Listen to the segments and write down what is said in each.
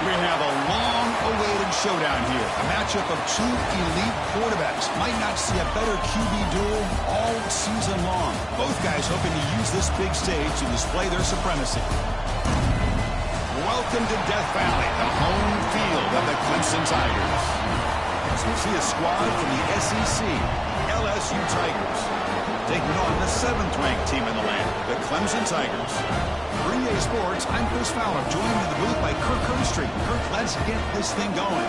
We have a long-awaited showdown here. A matchup of two elite quarterbacks. Might not see a better QB duel all season long. Both guys hoping to use this big stage to display their supremacy. Welcome to Death Valley, the home field of the Clemson Tigers. As we see a squad from the SEC, LSU Tigers, taking on the 7th-ranked team in the land, the Clemson Tigers. For EA Sports, I'm Chris Fowler, joined in the booth by Kirk Herbstreit. Kirk, let's get this thing going.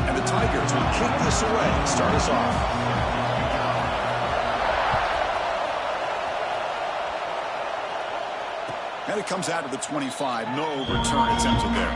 And the Tigers will kick this away, start us off. And it comes out of the 25. No return attempted there.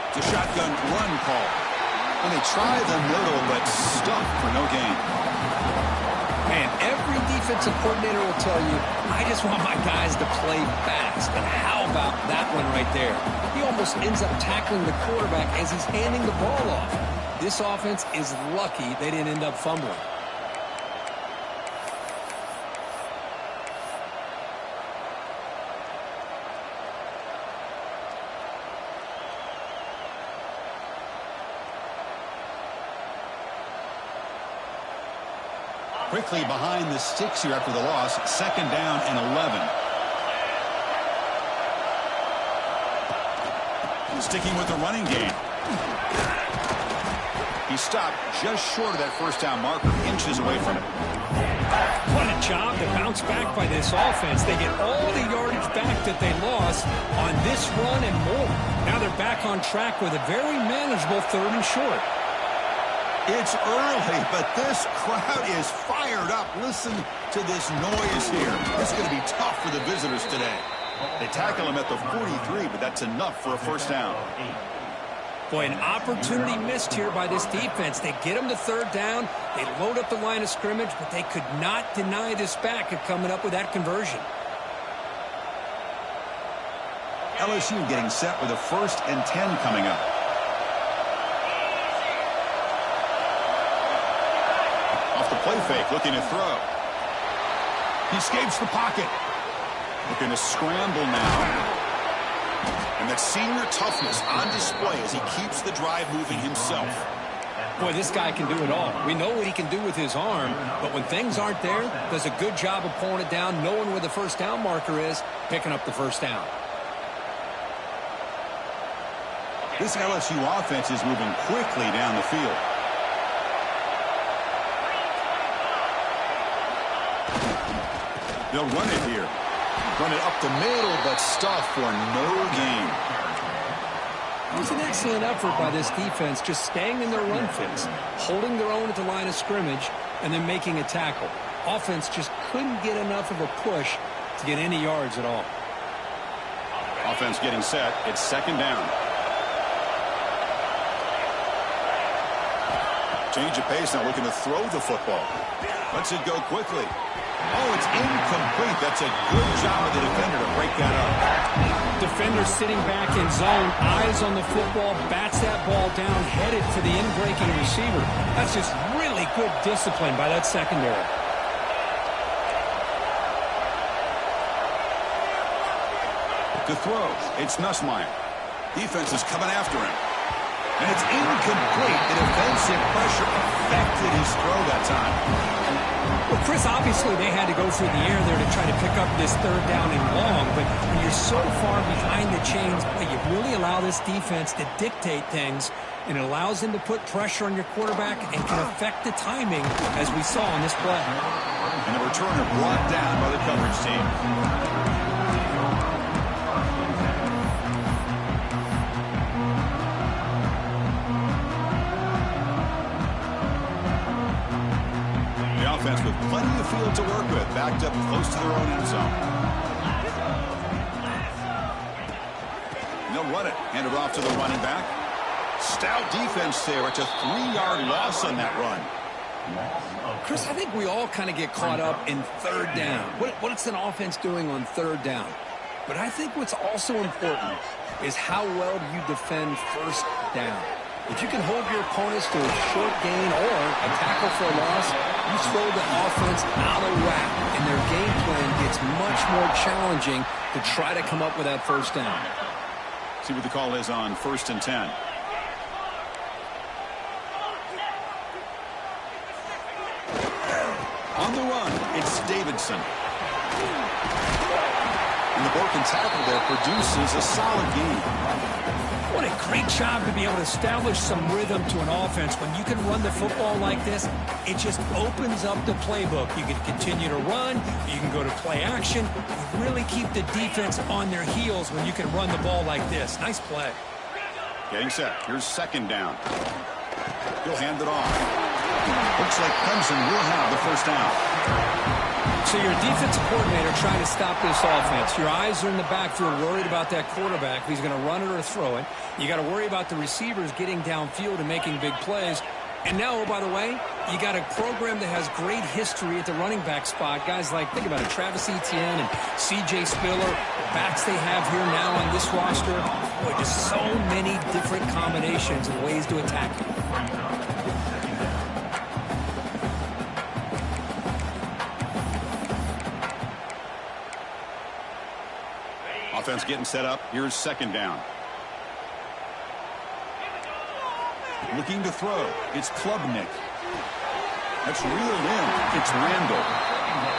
It's a shotgun run call. And they try the middle, but stuck for no gain. Man, every defensive coordinator will tell you, I just want my guys to play fast. And how about that one right there? He almost ends up tackling the quarterback as he's handing the ball off. This offense is lucky they didn't end up fumbling. Quickly behind the sticks here after the loss. 2nd down and 11. Sticking with the running game. He stopped just short of that first down marker, inches away from it. What a job to bounce back by this offense. They get all the yardage back that they lost on this run and more. Now they're back on track with a very manageable 3rd and short. It's early, but this crowd is fired up. Listen to this noise here. It's going to be tough for the visitors today. They tackle him at the 43, but that's enough for a first down. Boy, an opportunity missed here by this defense. They get him to 3rd down. They load up the line of scrimmage, but they could not deny this back of coming up with that conversion. LSU getting set with a 1st and 10 coming up. Play fake, looking to throw. He escapes the pocket. Looking to scramble now. And that senior toughness on display as he keeps the drive moving himself. Boy, this guy can do it all. We know what he can do with his arm, but when things aren't there, does a good job of pulling it down, knowing where the first down marker is, picking up the first down. This LSU offense is moving quickly down the field. They'll run it here. Run it up the middle, but stuff for no gain. It was an excellent effort by this defense, just staying in their run fits, holding their own at the line of scrimmage, and then making a tackle. Offense just couldn't get enough of a push to get any yards at all. Offense getting set. It's 2nd down. Change of pace, now looking to throw the football. Lets it go quickly. Oh, it's incomplete. That's a good job of the defender to break that up. Defender sitting back in zone, eyes on the football, bats that ball down, headed for the in-breaking receiver. That's just really good discipline by that secondary. To throw, it's Nussmeier. Defense is coming after him. And it's incomplete. The defensive pressure affected his throw that time. Well, Chris, obviously they had to go through the air there to try to pick up this 3rd down and long, but when you're so far behind the chains, you really allow this defense to dictate things, and it allows them to put pressure on your quarterback and can affect the timing, as we saw in this play. And the returner brought down by the coverage team. defense with plenty of field to work with, backed up close to their own end zone. And they'll run it. Hand it off to the running back. Stout defense there. It's a 3-yard loss on that run. Chris, I think we all kind of get caught up in third down. What's an offense doing on third down? But I think what's also important is how well do you defend first down. If you can hold your opponents to a short gain or a tackle for a loss, you throw the offense out of whack, and their game plan gets much more challenging to try to come up with that first down. See what the call is on 1st and 10. On the run, it's Davidson. And the broken tackle there produces a solid gain. What a great job to be able to establish some rhythm to an offense. When you can run the football like this, it just opens up the playbook. You can continue to run. You can go to play action. You really keep the defense on their heels when you can run the ball like this. Nice play. Getting set. Here's 2nd down. He'll hand it off. Looks like Clemson will have the first down. So you're a defensive coordinator trying to stop this offense. Your eyes are in the backfield worried about that quarterback, if he's going to run it or throw it. You got to worry about the receivers getting downfield and making big plays. And now, oh, by the way, you got a program that has great history at the running back spot. Guys like, think about it, Travis Etienne and C.J. Spiller, the backs they have here now on this roster. Boy, just so many different combinations and ways to attack it. Offense getting set up. Here's 2nd down. Looking to throw. It's Klubnik. That's reeled in. It's Randall.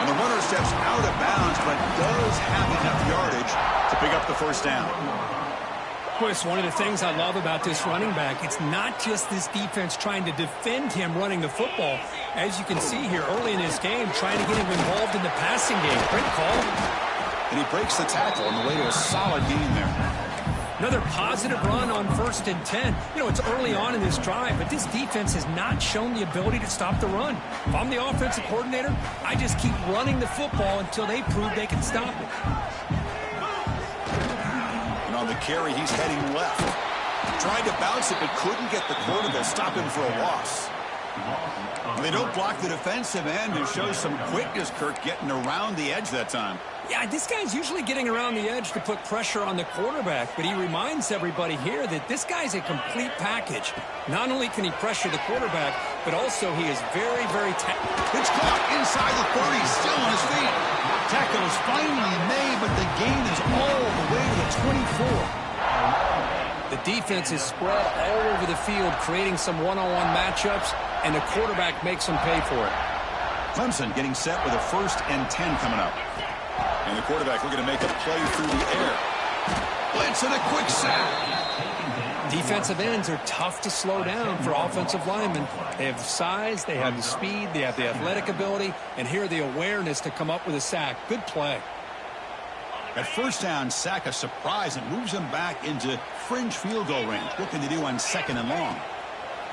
And the runner steps out of bounds, but does have enough yardage to pick up the first down. Chris, one of the things I love about this running back, it's not just this defense trying to defend him running the football. As you can see here early in this game, trying to get him involved in the passing game. Great call. And he breaks the tackle on the way to a solid gain there. Another positive run on 1st and 10. You know, it's early on in this drive, but this defense has not shown the ability to stop the run. If I'm the offensive coordinator, I just keep running the football until they prove they can stop it. And on the carry, he's heading left. Tried to bounce it, but couldn't get the corner to stop him for a loss. They don't block the defensive end and show some quickness, Kirk, getting around the edge that time. Yeah, this guy's usually getting around the edge to put pressure on the quarterback, but he reminds everybody here that this guy's a complete package. Not only can he pressure the quarterback, but also he is very, very It's caught inside the 30, still on his feet. Tackle is finally made, but the gain is all the way to the 24. The defense is spread all over the field, creating some one-on-one matchups, and the quarterback makes them pay for it. Clemson getting set with a 1st and 10 coming up. And the quarterback looking to make a play through the air. Blitz and a quick sack. Defensive ends are tough to slow down for offensive linemen. They have the size, they have the speed, they have the athletic ability, and here the awareness to come up with a sack. Good play. At 1st down, sack a surprise and moves him back into fringe field goal range. Looking to do on 2nd and long.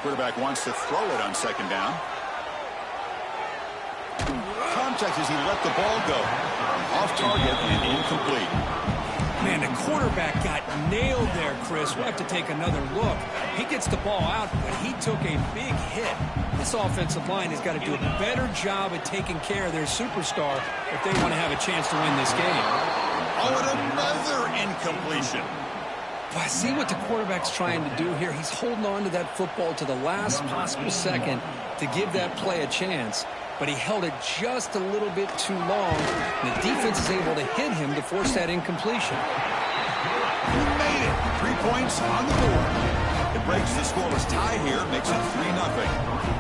Quarterback wants to throw it on 2nd down. Contact as he let the ball go. Off target and incomplete. Man, the quarterback got nailed there, Chris. We'll have to take another look. He gets the ball out, but he took a big hit. This offensive line has got to do a better job at taking care of their superstar if they want to have a chance to win this game. Oh, and another incompletion. But see what the quarterback's trying to do here. He's holding on to that football to the last possible second to give that play a chance. But he held it just a little bit too long. And the defense is able to hit him to force that incompletion. He made it. 3 points on the board. It breaks the scoreless tie here, makes it 3-0.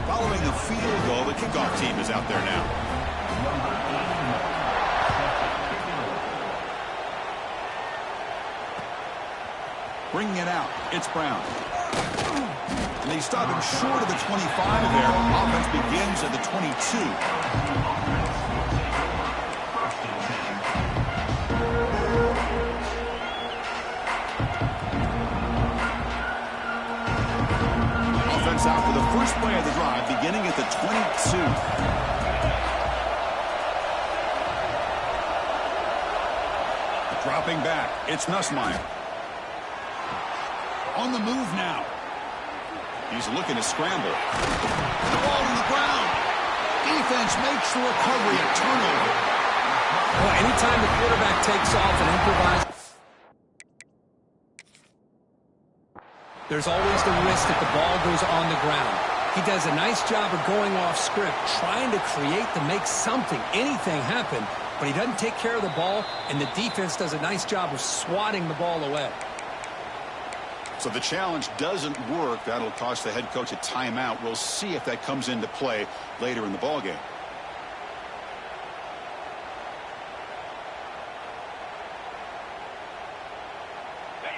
Following the field goal, the kickoff team is out there now. Bringing it out, it's Brown. And they stop him short of the 25 there. Offense begins at the 22. Offense out for the first play of the drive, beginning at the 22. Dropping back, it's Nussmeier. On the move now. He's looking to scramble. The ball on the ground. Defense makes the recovery, a turnover. Well, anytime the quarterback takes off and improvises, there's always the risk that the ball goes on the ground. He does a nice job of going off script, trying to create to make something, anything happen, but he doesn't take care of the ball, and the defense does a nice job of swatting the ball away. So the challenge doesn't work. That'll cost the head coach a timeout. We'll see if that comes into play later in the ballgame.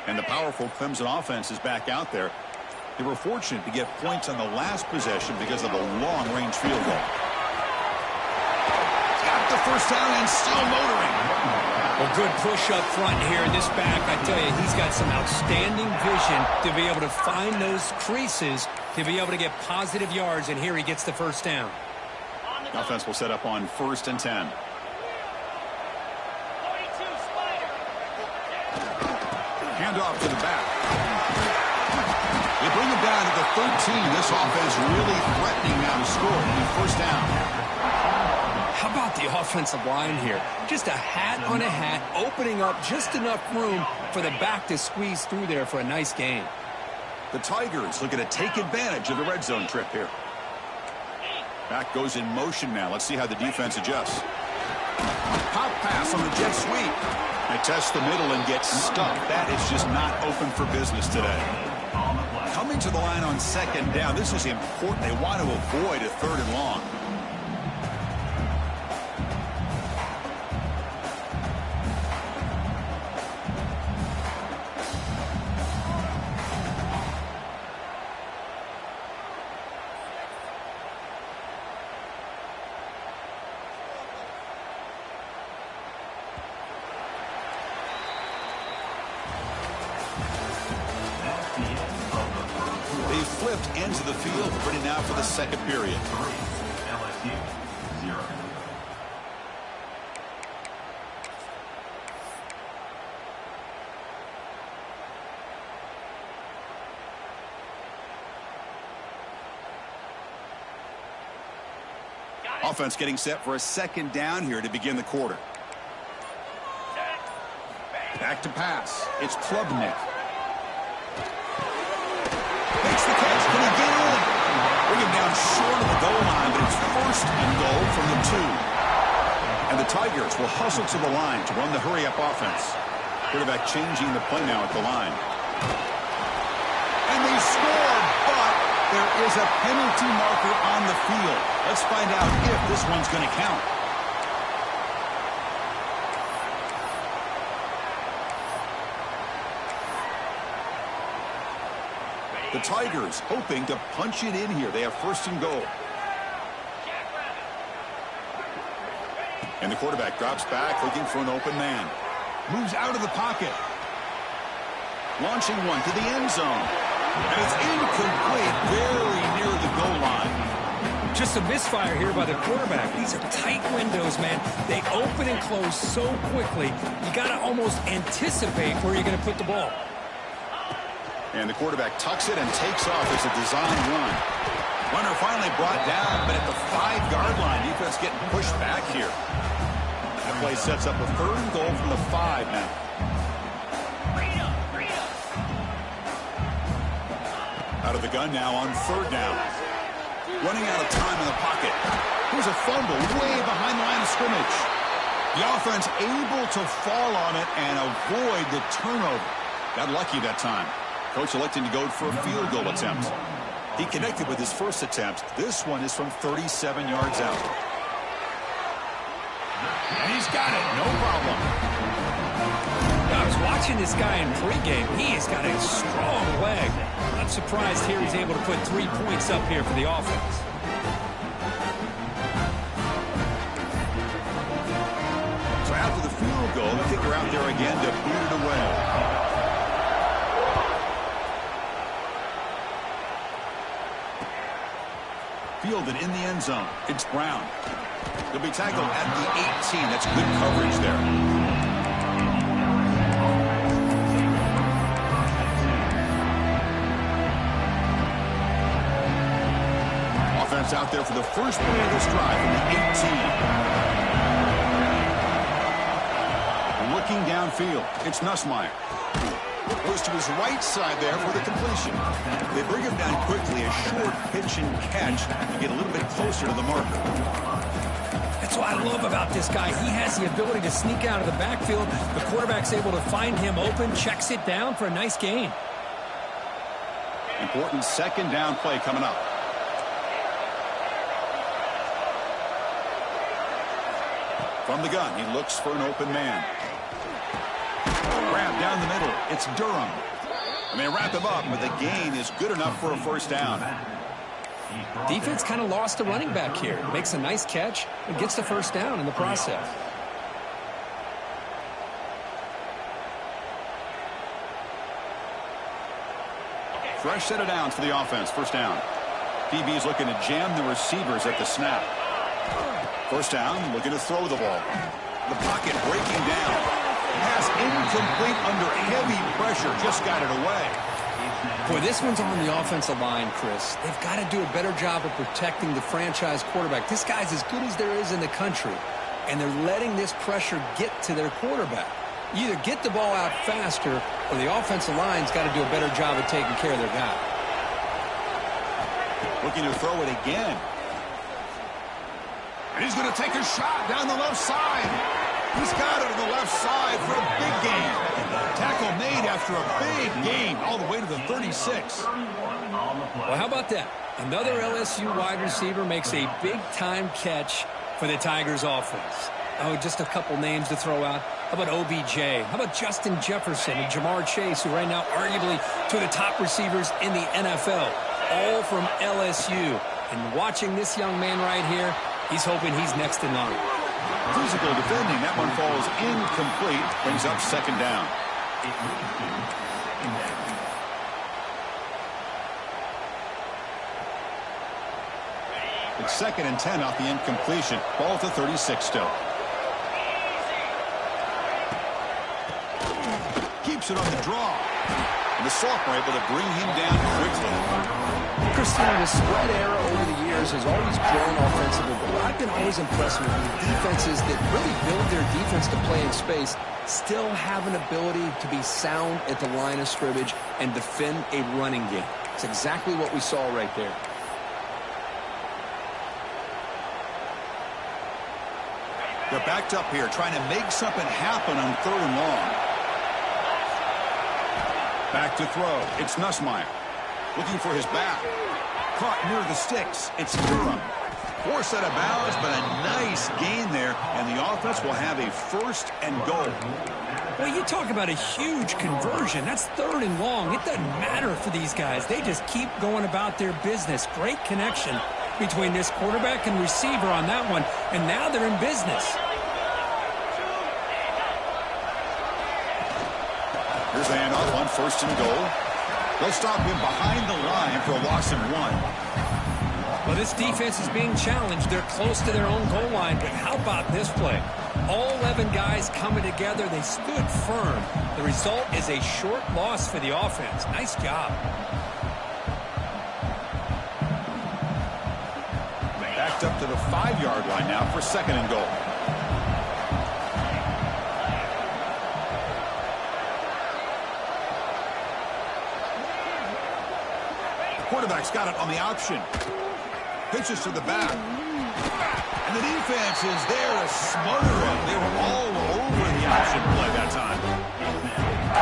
And the powerful Clemson offense is back out there. They were fortunate to get points on the last possession because of the long-range field goal. Got the first down and still motoring. Well, good push up front here. This back, I tell you, he's got some outstanding vision to be able to find those creases, to be able to get positive yards, and here he gets the first down. The offense will set up on 1st and 10. Hand off to the back. They bring him down to the 13. This offense really threatening now to score. First down. How about the offensive line here? Just a hat on a hat, opening up just enough room for the back to squeeze through there for a nice gain. The Tigers looking to take advantage of the red zone trip here. Back goes in motion now. Let's see how the defense adjusts. Pop pass on the jet sweep. They test the middle and get stuck. That is just not open for business today. Coming to the line on 2nd down. This is important. They want to avoid a 3rd and long. Flipped ends of the field, ready now for the second period. LSU 0. Offense getting set for a 2nd down here to begin the quarter. Back to pass. It's Klubnik. Makes the catch. Can he get in? Bring him down short of the goal line, but it's 1st and goal from the 2. And the Tigers will hustle to the line to run the hurry-up offense. Quarterback changing the play now at the line. And they scored, but there is a penalty marker on the field. Let's find out if this one's going to count. The Tigers hoping to punch it in here. They have 1st and goal. And the quarterback drops back looking for an open man. Moves out of the pocket. Launching one to the end zone. And it's incomplete, very near the goal line. Just a misfire here by the quarterback. These are tight windows, man. They open and close so quickly, you got to almost anticipate where you're going to put the ball. And the quarterback tucks it and takes off. It's a design run. Runner finally brought down, but at the 5-yard line, defense getting pushed back here. That play sets up a 3rd and goal from the 5 now. Out of the gun now on 3rd down. Running out of time in the pocket. Here's a fumble way behind the line of scrimmage. The offense able to fall on it and avoid the turnover. Got lucky that time. Coach electing to go for a field goal attempt. He connected with his first attempt. This one is from 37 yards out. And he's got it, no problem. I was watching this guy in pregame. He has got a strong leg. I'm surprised here he's able to put 3 points up here for the offense. So after the field goal, the kicker out there again to boot it away. Fielded in the end zone. It's Brown. He'll be tackled at the 18. That's good coverage there. offense out there for the first play of this drive from the 18. Looking downfield, it's Nussmeier. Goes to his right side there for the completion. They bring him down quickly, a short pitch and catch to get a little bit closer to the marker. That's what I love about this guy. He has the ability to sneak out of the backfield. The quarterback's able to find him open, checks it down for a nice gain. Important second down play coming up. From the gun, he looks for an open man. Grab down the middle. It's Durham. And they wrap him up, but the gain is good enough for a first down. Defense kind of lost a running back here. Makes a nice catch and gets the first down in the process. Fresh set of downs for the offense. First down. DB's looking to jam the receivers at the snap. First down, looking to throw the ball. The pocket breaking down. Pass incomplete under heavy pressure. Just got it away. Boy, this one's on the offensive line, Chris. They've got to do a better job of protecting the franchise quarterback. This guy's as good as there is in the country, and they're letting this pressure get to their quarterback. You either get the ball out faster, or the offensive line's got to do a better job of taking care of their guy. Looking to throw it again. And he's going to take a shot down the left side. He's got it on the left side for a big gain. Tackle made after a big gain all the way to the 36. Well, how about that? Another LSU wide receiver makes a big-time catch for the Tigers offense. Oh, just a couple names to throw out. How about OBJ? How about Justin Jefferson and Jamar Chase, who right now arguably two of the top receivers in the NFL, all from LSU. And watching this young man right here, he's hoping he's next in line. Physical defending. That one falls incomplete. Brings up second down. It's 2nd and 10 off the incompletion. Ball at the 36 still. Keeps it on the draw. And the Sophomore able to bring him down quickly. Christian, the spread era over the years has always grown offensively, but what I've been always impressed with defenses that really build their defense to play in space still have an ability to be sound at the line of scrimmage and defend a running game. It's exactly what we saw right there. They're backed up here, trying to make something happen on 3rd and long. Back to throw. It's Nussmeier. Looking for his back. Caught near the sticks. It's Durham. Poor set of bounds, but a nice gain there, and the offense will have a 1st and goal. Well, you talk about a huge conversion. That's 3rd and long. It doesn't matter for these guys. They just keep going about their business. Great connection between this quarterback and receiver on that one, and now they're in business. Here's the handoff on 1st and goal. They'll stop him behind the line for a loss of 1. Well, this defense is being challenged. They're close to their own goal line, but how about this play? All 11 guys coming together. They stood firm. The result is a short loss for the offense. Nice job. Backed up to the 5-yard line now for 2nd and goal. Quarterback's got it on the option. Pitches to the back. And the defense is there to smother him. They were all over the option play that time.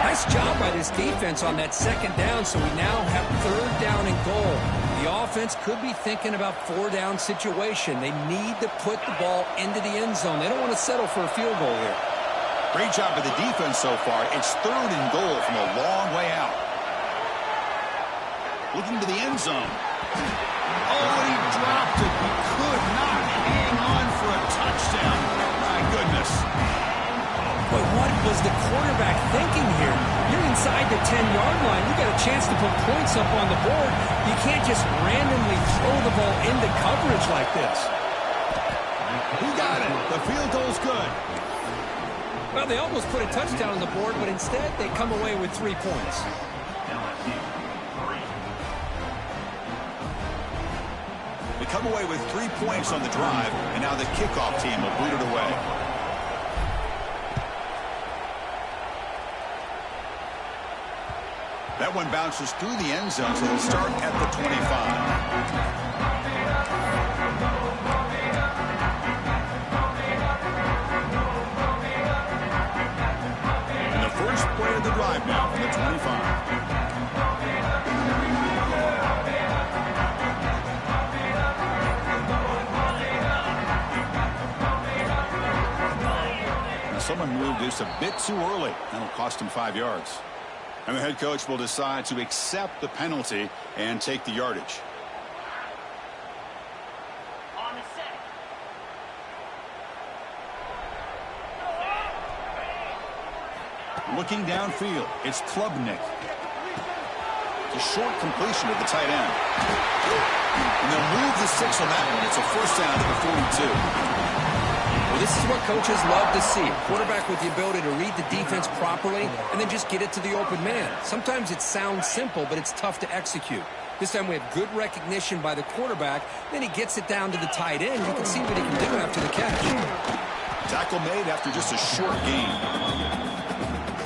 Nice job by this defense on that 2nd down, so we now have 3rd down and goal. The offense could be thinking about 4-down situation. They need to put the ball into the end zone. They don't want to settle for a field goal here. Great job by the defense so far. It's 3rd and goal from a long way out. Looking to the end zone. Oh, he dropped it. He could not hang on for a touchdown. My goodness. But what was the quarterback thinking here? You're inside the 10-yard line. You got a chance to put points up on the board. You can't just randomly throw the ball into coverage like this. He got it. The field goal's good. Well, they almost put a touchdown on the board, but instead they come away with 3 points. The come away with 3 points on the drive, and now the kickoff team will boot it away. That one bounces through the end zone, so they'll start at the 25. First play of the drive now from the 25. Now someone moved this a bit too early. That'll cost him 5 yards. And the head coach will decide to accept the penalty and take the yardage. Looking downfield, it's Klubnik. It's a short completion of the tight end. And they'll move the 6 on that one. It's a first down to the 42. Well, this is what coaches love to see. A quarterback with the ability to read the defense properly and then just get it to the open man. Sometimes it sounds simple, but it's tough to execute. This time we have good recognition by the quarterback. Then he gets it down to the tight end. You can see what he can do after the catch. Tackle made after just a short gain.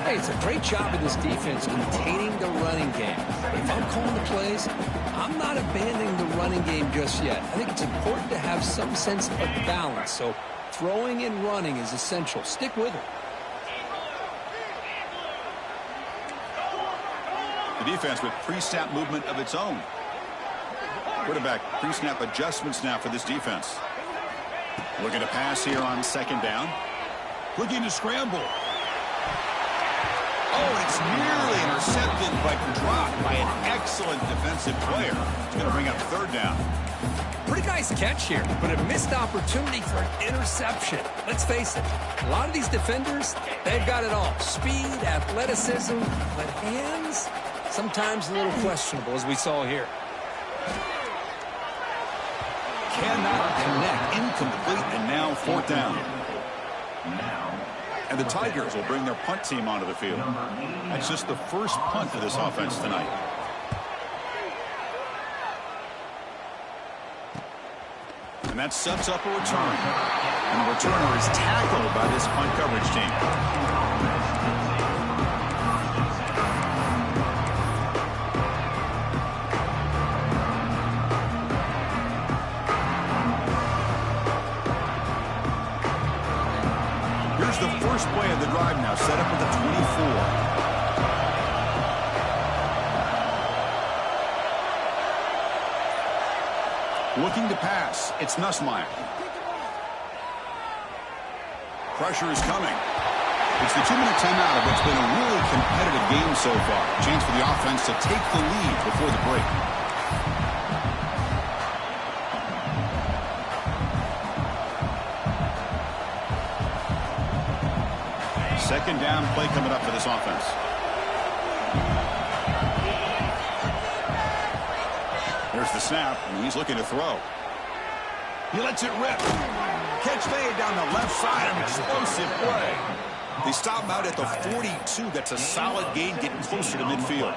Hey, it's a great job of this defense containing the running game. But if I'm calling the plays, I'm not abandoning the running game just yet. I think it's important to have some sense of balance. So throwing and running is essential. Stick with it. The defense with pre-snap movement of its own. Quarterback pre-snap adjustments now for this defense. Looking to pass here on second down. Looking to scramble. Oh, it's nearly intercepted, but dropped by an excellent defensive player. It's going to bring up third down. Pretty nice catch here, but a missed opportunity for an interception. Let's face it, a lot of these defenders, they've got it all. Speed, athleticism, but hands, sometimes a little questionable, as we saw here. Cannot connect, incomplete, and now fourth down. And the Tigers will bring their punt team onto the field. That's just the first punt for this offense tonight. And that sets up a return. And the returner is tackled by this punt coverage team. Here's the first play of the drive now, set up at the 24. Looking to pass, it's Nussmeier. Pressure is coming. It's the 2-minute timeout of what's been a really competitive game so far. Chance for the offense to take the lead before the break. Second down play coming up for this offense. There's the snap, and he's looking to throw. He lets it rip. Catch made down the left side, an explosive play. They stop him out at the 42. That's a solid gain, getting closer to midfield.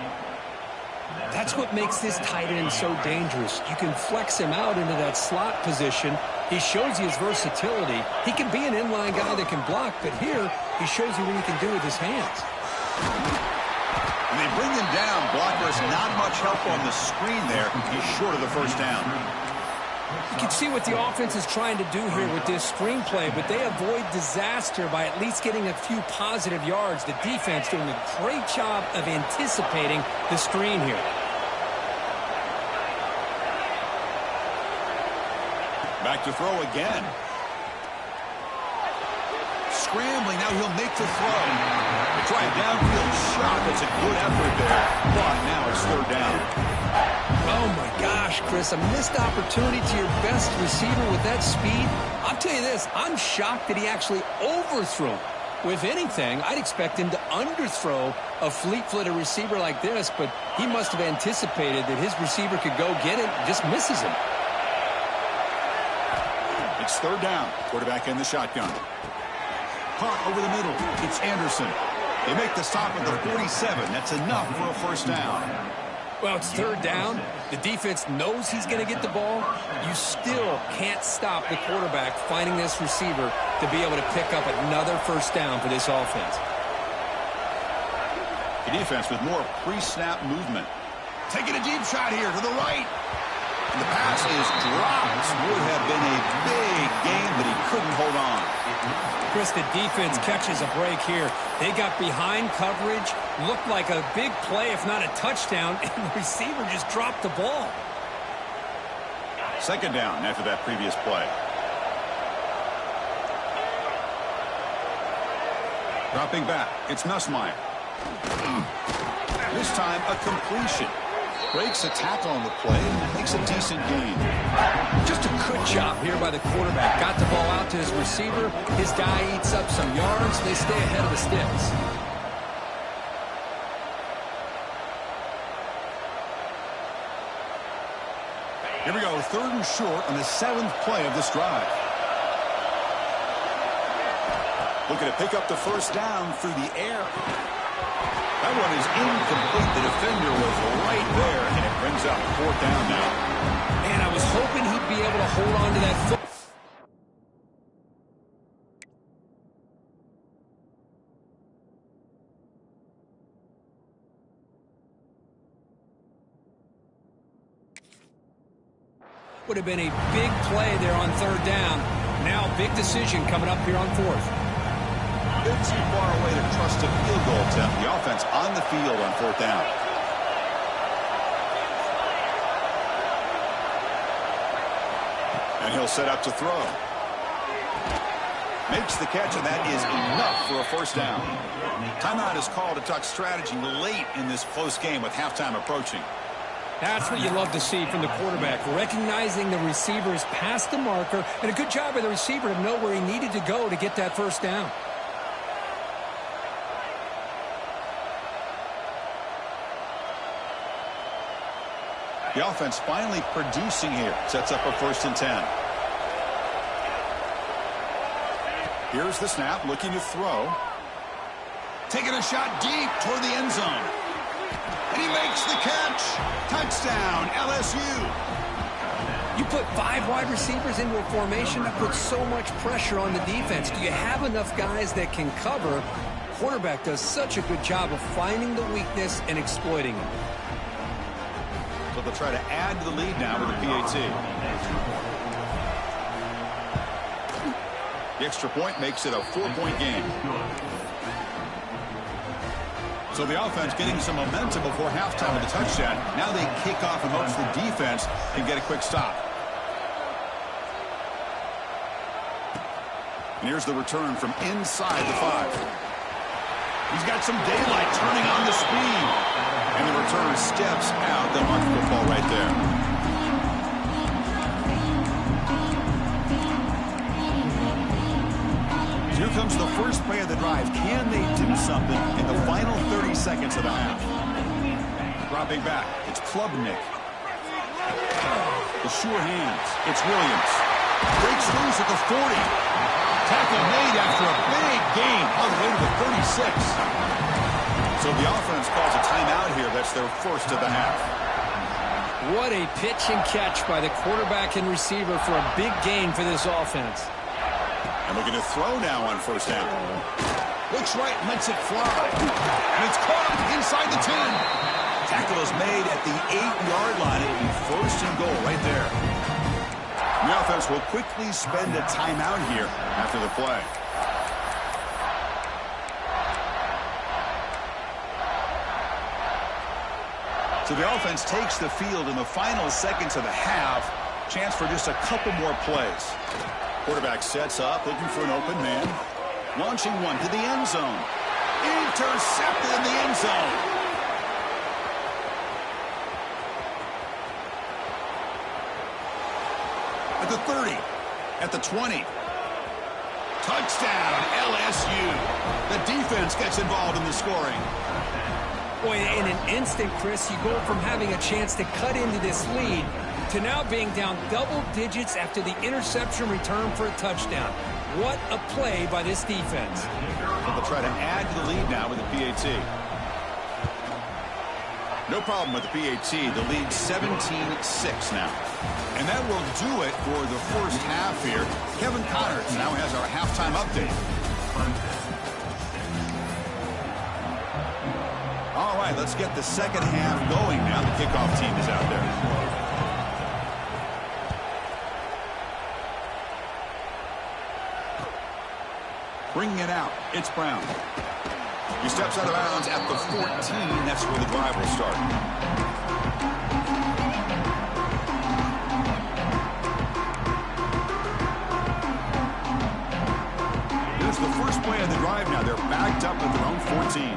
That's what makes this tight end so dangerous. You can flex him out into that slot position. He shows you his versatility. He can be an inline guy that can block, but here he shows you what he can do with his hands. And they bring him down. Blocker's not much help on the screen there. He's short of the first down. You can see what the offense is trying to do here with this screenplay, but they avoid disaster by at least getting a few positive yards. The defense doing a great job of anticipating the screen here. Back to throw again. Scrambling, now he'll make the throw. They try a downfield shot. That's a good effort there. But now it's third down. Oh, my gosh, Chris, a missed opportunity to your best receiver with that speed. I'll tell you this, I'm shocked that he actually overthrew him. If anything, I'd expect him to underthrow a fleet-footed receiver like this, but he must have anticipated that his receiver could go get it, just misses him. It's third down. Quarterback in the shotgun. Punt over the middle. It's Anderson. They make the stop at the 47. That's enough for a first down. Well, it's third down. The defense knows he's going to get the ball. You still can't stop the quarterback finding this receiver to be able to pick up another first down for this offense. The defense with more pre-snap movement. Taking a deep shot here to the right. And the pass is dropped. Would have been a big game, but he couldn't hold on. Chris, the defense catches a break here. They got behind coverage, looked like a big play, if not a touchdown, and the receiver just dropped the ball. Second down after that previous play. Dropping back, it's Nussmeier. This time a completion. Breaks a tackle on the play and makes a decent gain. Just a good job here by the quarterback. Got the ball out to his receiver. His guy eats up some yards. They stay ahead of the sticks. Here we go, third and short on the 7th play of this drive. Looking to pick up the first down through the air. That one is incomplete. The defender was right there, and it brings up 4th down now. And I was hoping he'd be able to hold on to that foot. Would have been a big play there on 3rd down. Now big decision coming up here on 4th. Bit too far away to trust a field goal attempt. The offense on the field on 4th down. And he'll set up to throw. Makes the catch, and that is enough for a first down. Timeout is called to talk strategy late in this close game with halftime approaching. That's what you love to see from the quarterback, recognizing the receivers past the marker, and a good job by the receiver to know where he needed to go to get that first down. The offense finally producing here. Sets up a 1st and 10. Here's the snap, looking to throw. Taking a shot deep toward the end zone. And he makes the catch. Touchdown, LSU. You put 5 wide receivers into a formation that puts so much pressure on the defense. Do you have enough guys that can cover? Quarterback does such a good job of finding the weakness and exploiting it. So they'll try to add to the lead now with the PAT. The extra point makes it a 4-point game. So the offense getting some momentum before halftime with a touchdown. Now they kick off and hopes the defense can get a quick stop. And here's the return from inside the 5. He's got some daylight turning on the speed. And the return steps out. The mark football right there. So here comes the first play of the drive. Can they do something in the final 30 seconds of the half? Dropping back. It's Klubnik. The sure hands. It's Williams. Breaks loose at the 40. Tackle made after a big gain all the way to the 36. So the offense calls a timeout here. That's their first of the half. What a pitch and catch by the quarterback and receiver for a big gain for this offense. And looking to throw now on 1st down. Looks right, lets it fly. And it's caught inside the 10. Tackle is made at the 8-yard line. It will be 1st and goal right there. The offense will quickly spend a timeout here after the play. So the offense takes the field in the final seconds of the half. Chance for just a couple more plays. Quarterback sets up, looking for an open man. Launching one to the end zone. Intercepted in the end zone. At the 30. At the 20. Touchdown, LSU. The defense gets involved in the scoring. Boy, in an instant, Chris, you go from having a chance to cut into this lead to now being down double digits after the interception return for a touchdown. What a play by this defense. They'll try to add to the lead now with the PAT. No problem with the PAT. The lead 17-6 now. And that will do it for the first half here. Kevin Connors now has our halftime update. All right, let's get the second half going now. The kickoff team is out there. Bringing it out, it's Brown. He steps out of bounds at the 14. That's where the drive will start. Here's the first play of the drive now. They're backed up at their own 14.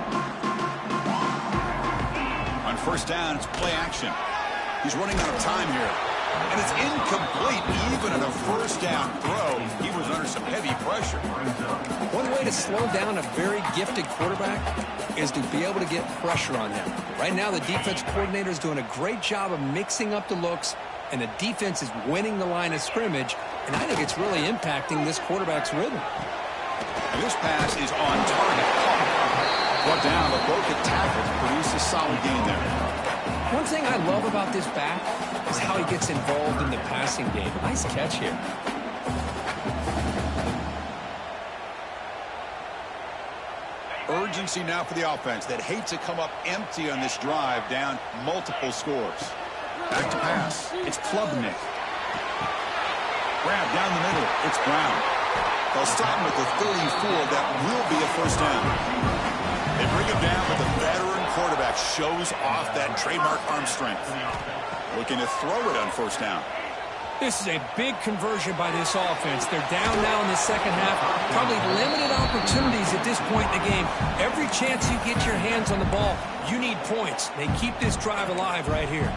On first down, it's play action. He's running out of time here. And it's incomplete. Even on a first down throw, he was under some heavy pressure. One way to slow down a very gifted quarterback is to be able to get pressure on him. Right now, the defense coordinator is doing a great job of mixing up the looks, and the defense is winning the line of scrimmage, and I think it's really impacting this quarterback's rhythm. And this pass is on target. Brought down, but broke a tackle to produce a solid gain there. One thing I love about this back is how he gets involved in the passing game. Nice catch here. Urgency now for the offense that hate to come up empty on this drive, down multiple scores. Back to pass. It's Klubnik. Grab down the middle. It's Brown. They'll stop him at the 34. That will be a first down. They bring him down, but the veteran quarterback shows off that trademark arm strength. Looking to throw it on first down. This is a big conversion by this offense. They're down now in the second half. Probably limited opportunities at this point in the game. Every chance you get your hands on the ball, you need points. They keep this drive alive right here.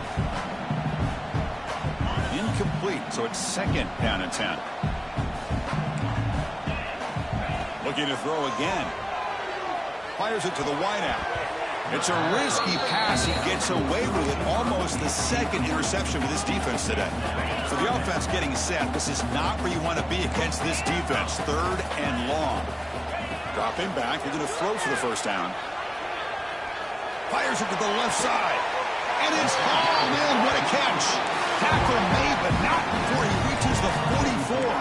Incomplete, so it's second down and 10. Looking to throw again. Fires it to the wideout. It's a risky pass. He gets away with it. Almost the second interception for this defense today. So the offense getting set. This is not where you want to be against this defense. Third and long. Dropping back. They're going to throw for the first down. Fires it to the left side. And it's hauled in. What a catch. Tackle made, but not before he reaches the 44.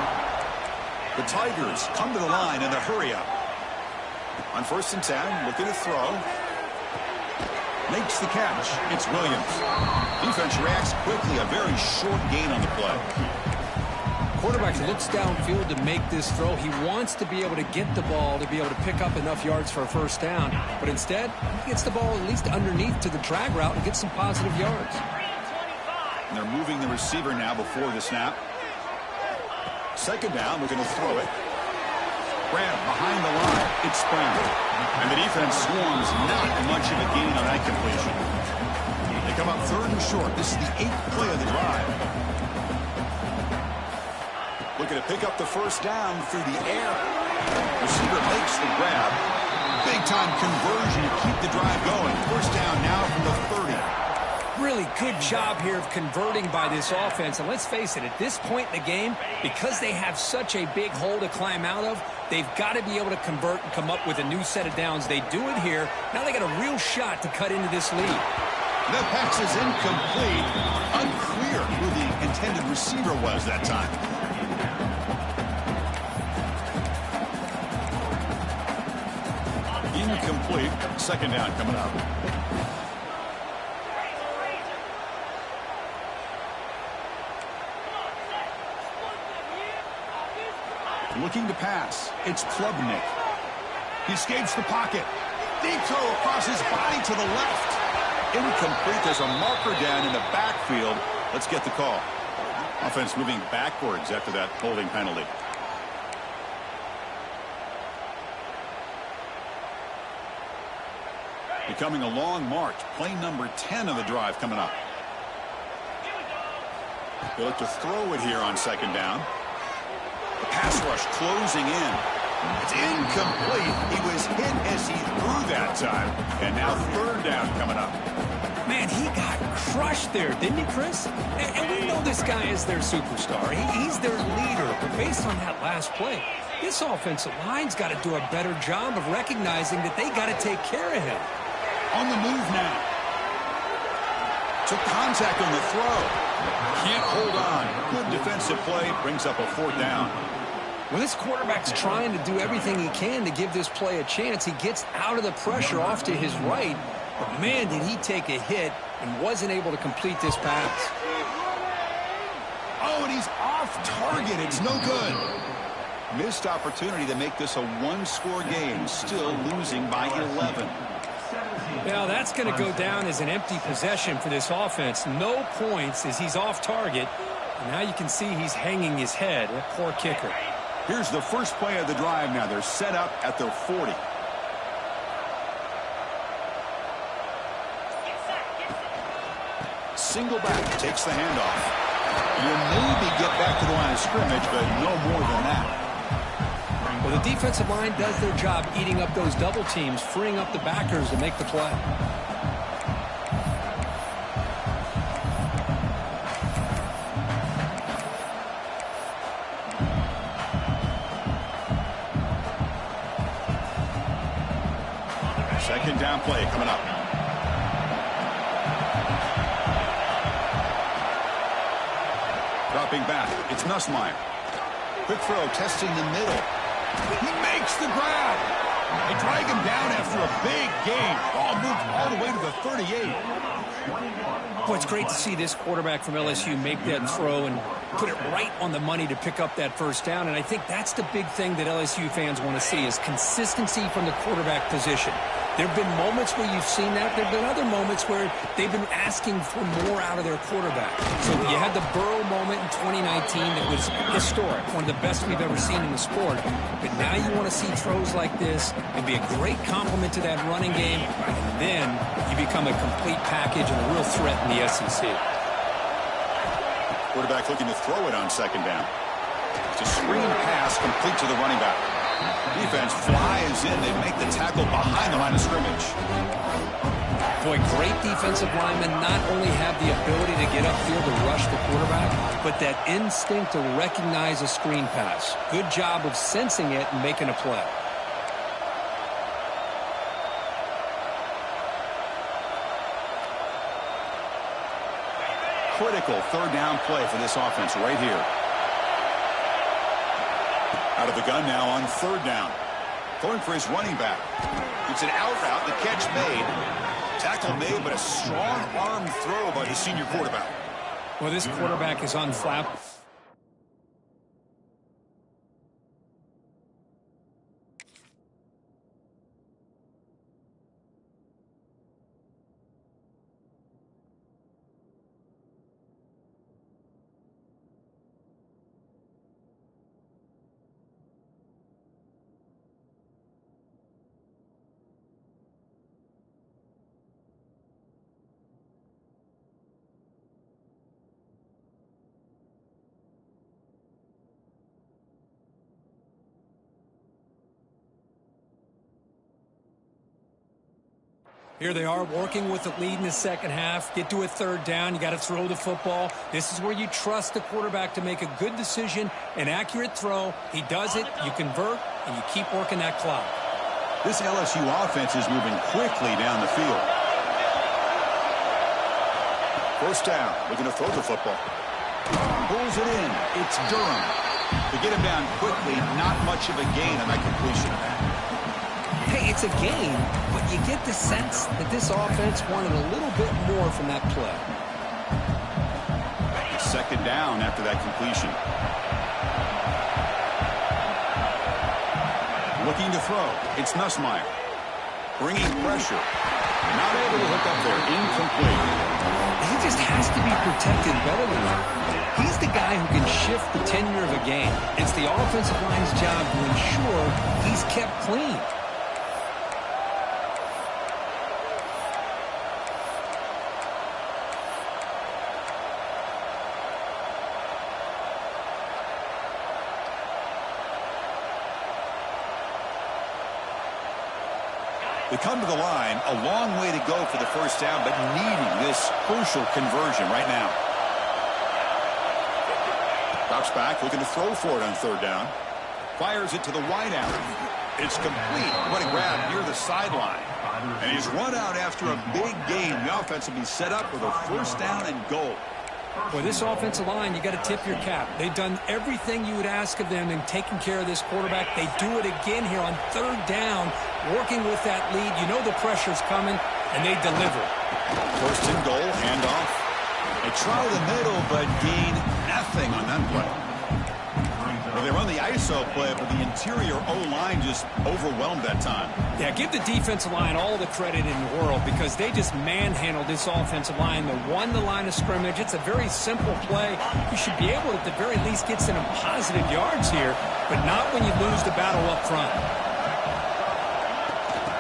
The Tigers come to the line in the hurry-up. On first and 10, looking to throw. Makes the catch. It's Williams. Defense reacts quickly. A very short gain on the play. Quarterback looks downfield to make this throw. He wants to be able to get the ball to be able to pick up enough yards for a first down. But instead, he gets the ball at least underneath to the drag route and gets some positive yards. And they're moving the receiver now before the snap. Second down, looking to throw it. Grab behind the line. It's Brown. And the defense swarms not much of a gain on that completion. They come up third and short. This is the 8th play of the drive. Looking to pick up the first down through the air. Receiver makes the grab. Big-time conversion to keep the drive going. First down now from the 30. Really good job here of converting by this offense. And let's face it, at this point in the game, because they have such a big hole to climb out of, they've got to be able to convert and come up with a new set of downs. They do it here. Now they got a real shot to cut into this lead. That pass is incomplete. Unclear who the intended receiver was that time. Incomplete. Second down coming up. Looking to pass. It's Klubnik. He escapes the pocket. Deep throw across his body to the left. Incomplete. There's a marker down in the backfield. Let's get the call. Offense moving backwards after that holding penalty. Becoming a long march. Play number 10 of the drive coming up. They look to throw it here on second down. The pass rush closing in. It's incomplete. He was hit as he threw that time. And now third down coming up. Man, he got crushed there, didn't he, Chris? And we know this guy is their superstar. He's their leader. But based on that last play, this offensive line's got to do a better job of recognizing that they got to take care of him. On the move now. Took contact on the throw. Can't hold on. Good defensive play. Brings up a 4th down. Well, this quarterback's trying to do everything he can to give this play a chance. He gets out of the pressure off to his right. But, man, did he take a hit and wasn't able to complete this pass. Oh, and he's off target. It's no good. Missed opportunity to make this a one-score game. Still losing by 11. Now, that's going to go down as an empty possession for this offense. No points as he's off target. And now you can see he's hanging his head. That poor kicker. Here's the first play of the drive now. They're set up at their 40. Single back takes the handoff. You maybe get back to the line of scrimmage, but no more than that. Well, the defensive line does their job eating up those double teams, freeing up the backers to make the play. Second down play coming up. Dropping back, it's Nussmeier. Quick throw, testing the middle. He makes the grab. They drag him down after a big gain. Ball moved all the way to the 38. Boy, it's great to see this quarterback from LSU make that throw and put it right on the money to pick up that first down. And I think that's the big thing that LSU fans want to see is consistency from the quarterback position. There have been moments where you've seen that. There have been other moments where they've been asking for more out of their quarterback. So you had the Burrow moment in 2019 that was historic, one of the best we've ever seen in the sport. But now you want to see throws like this and be a great complement to that running game. And then you become a complete package and a real threat in the SEC. Quarterback looking to throw it on second down. It's a screen pass complete to the running back. Defense flies in. They make the tackle behind the line of scrimmage. Boy, great defensive linemen not only have the ability to get upfield to rush the quarterback, but that instinct to recognize a screen pass. Good job of sensing it and making a play. Critical third down play for this offense right here. Out of the gun now on third down. Going for his running back. It's an out route. The catch made. Tackle made, but a strong arm throw by the senior quarterback. Well, this quarterback is unflappable. Here they are working with the lead in the second half. Get to a third down. You got to throw the football. This is where you trust the quarterback to make a good decision, an accurate throw. He does it, you convert, and you keep working that clock. This LSU offense is moving quickly down the field. First down, looking to throw the football. Pulls it in. It's Durham. To get him down quickly, not much of a gain on that completion. Hey, it's a game, but you get the sense that this offense wanted a little bit more from that play. Second down after that completion. Looking to throw. It's Nussmeier. Bringing pressure. Not able to hook up there. Incomplete. He just has to be protected better than that. He's the guy who can shift the tenure of a game. It's the offensive line's job to ensure he's kept clean. They come to the line, a long way to go for the first down, but needing this crucial conversion right now. Drops back, looking to throw for it on third down. Fires it to the wideout. It's complete. What a grab near the sideline. And he's run out after a big game. The offense will be set up with a first down and goal. Boy, this offensive line, you got to tip your cap. They've done everything you would ask of them in taking care of this quarterback. They do it again here on third down, working with that lead. You know the pressure's coming, and they deliver. First and goal, handoff. They try the middle, but gain nothing on that play. Well, they run the ISO play, but the interior O-line just overwhelmed that time. Yeah, give the defensive line all the credit in the world because they just manhandled this offensive line. They won the line of scrimmage. It's a very simple play. You should be able to, at the very least, get some positive yards here, but not when you lose the battle up front.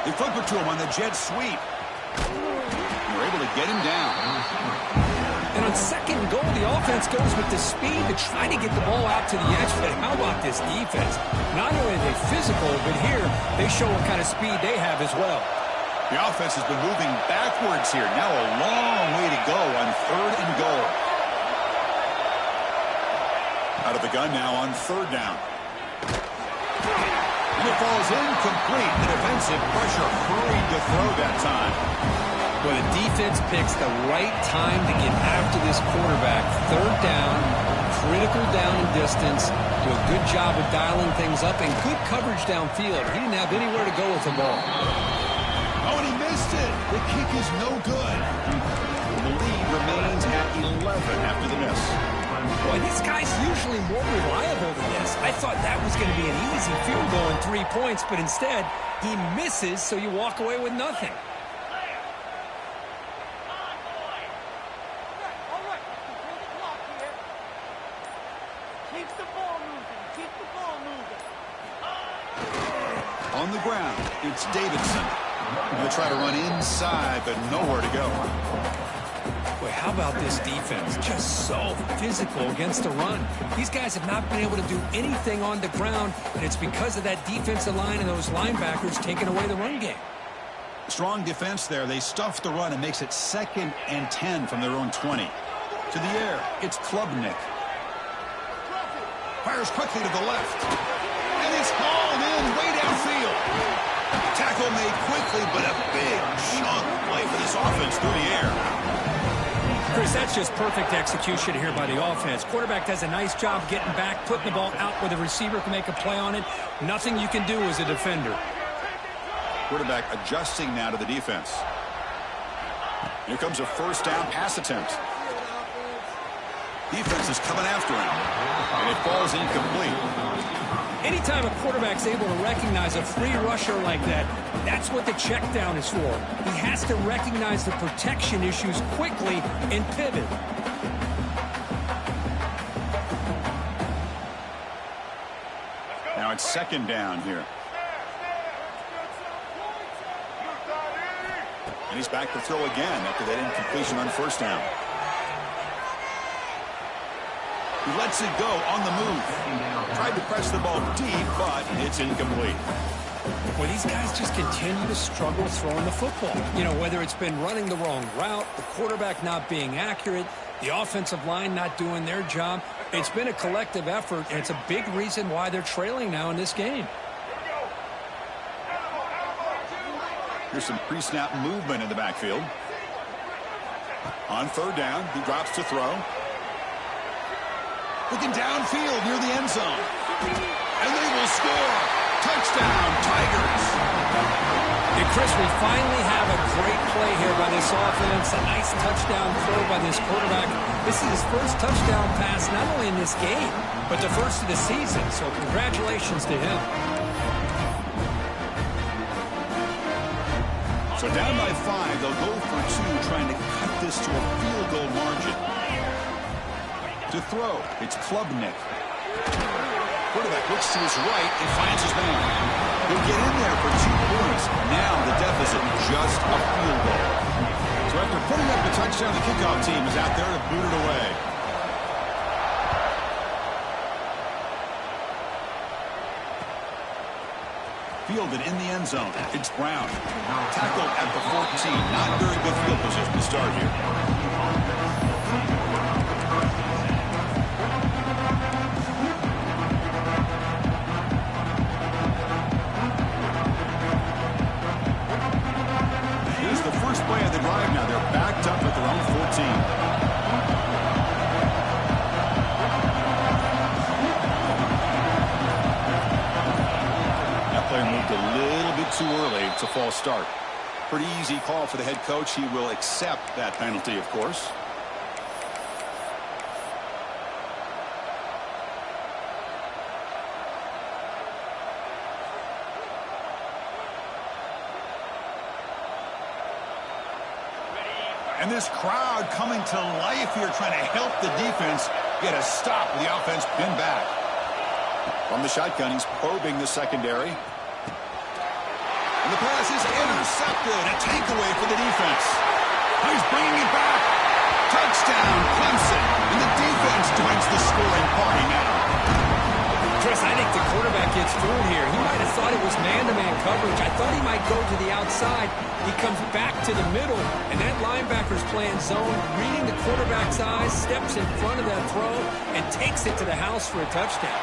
They flip it to him on the jet sweep. They're able to get him down. And on second and goal, the offense goes with the speed to try to get the ball out to the edge. But how about this defense? Not only are they physical, but here they show what kind of speed they have as well. The offense has been moving backwards here. Now a long way to go on third and goal. Out of the gun now on third down. And it falls incomplete. The defensive pressure hurried to throw that time. Well, the defense picks the right time to get after this quarterback. Third down, critical down and distance. Do a good job of dialing things up and good coverage downfield. He didn't have anywhere to go with the ball. Oh, and he missed it. The kick is no good. The lead remains at 11 after the miss. Boy, this guy's usually more reliable than this. I thought that was going to be an easy field goal and 3 points, but instead he misses, so you walk away with nothing. On the ground, it's Davidson. Going to try to run inside, but nowhere to go. Boy, how about this defense? Just so physical against the run. These guys have not been able to do anything on the ground, and it's because of that defensive line and those linebackers taking away the run game. Strong defense there. They stuff the run and makes it 2nd and 10 from their own 20. To the air, it's Klubnik. Fires quickly to the left. And it's hauled in way downfield. Tackle made quickly, but a big chunk play for this offense through the air. Chris, that's just perfect execution here by the offense. Quarterback does a nice job getting back, putting the ball out where the receiver can make a play on it. Nothing you can do as a defender. Quarterback adjusting now to the defense. Here comes a first down pass attempt. Defense is coming after him, and it falls incomplete. Anytime a quarterback's able to recognize a free rusher like that, that's what the check down is for. He has to recognize the protection issues quickly and pivot. Now it's second down here. And he's back to throw again after that incompletion on first down. He lets it go on the move. Tried to press the ball deep, but it's incomplete. Well, these guys just continue to struggle throwing the football. You know, whether it's been running the wrong route, the quarterback not being accurate, the offensive line not doing their job. It's been a collective effort, and it's a big reason why they're trailing now in this game. Here's some pre-snap movement in the backfield. On third down, he drops to throw. Looking downfield near the end zone. And they will score. Touchdown, Tigers. And Chris, we finally have a great play here by this offense. A nice touchdown throw by this quarterback. This is his first touchdown pass, not only in this game, but the first of the season. So congratulations to him. So down by 5, they'll go for 2, trying to cut this to a field goal margin. To throw, it's Klubnik. Quarterback looks to his right and finds his man. He'll get in there for 2 points. Now the deficit just a field goal. So after putting up the touchdown, the kickoff team is out there to boot it away. Fielded in the end zone. It's Brown. Tackled at the 14. Not very good field position to start here. a false start. Pretty easy call for the head coach. He will accept that penalty, of course. And this crowd coming to life here, trying to help the defense get a stop. The offense pinned back. From the shotgun, he's probing the secondary. And the pass is intercepted. A takeaway for the defense. He's bringing it back. Touchdown, Clemson. And the defense joins the scoring party now. Chris, I think the quarterback gets through here. He might have thought it was man-to-man coverage. I thought he might go to the outside. He comes back to the middle, and that linebacker's playing zone, reading the quarterback's eyes, steps in front of that throw, and takes it to the house for a touchdown.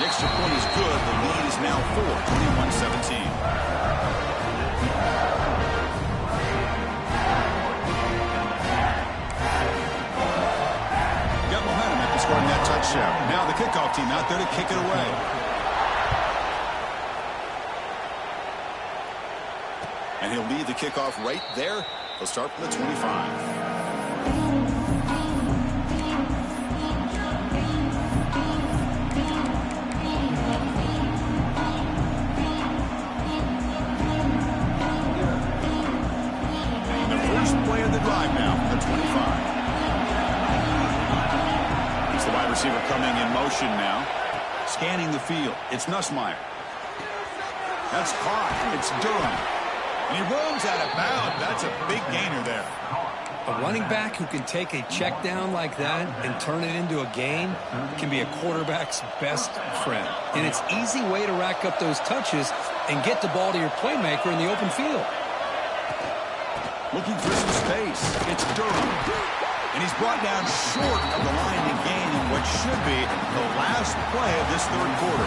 The extra point is good. The lead is now 4, 21-17. Scoring that touchdown. Now the kickoff team out there to kick it away. And he'll lead the kickoff right there. He'll start from the 25. The first play of the drive now from the 25. The wide receiver coming in motion now. Scanning the field. It's Nussmeier. That's caught. It's Durham. And he rolls out of bounds. That's a big gainer there. A running back who can take a check down like that and turn it into a gain can be a quarterback's best friend. And it's an easy way to rack up those touches and get the ball to your playmaker in the open field. Looking for some space. It's Durham. And he's brought down short of the line to gain in what should be the last play of this third quarter.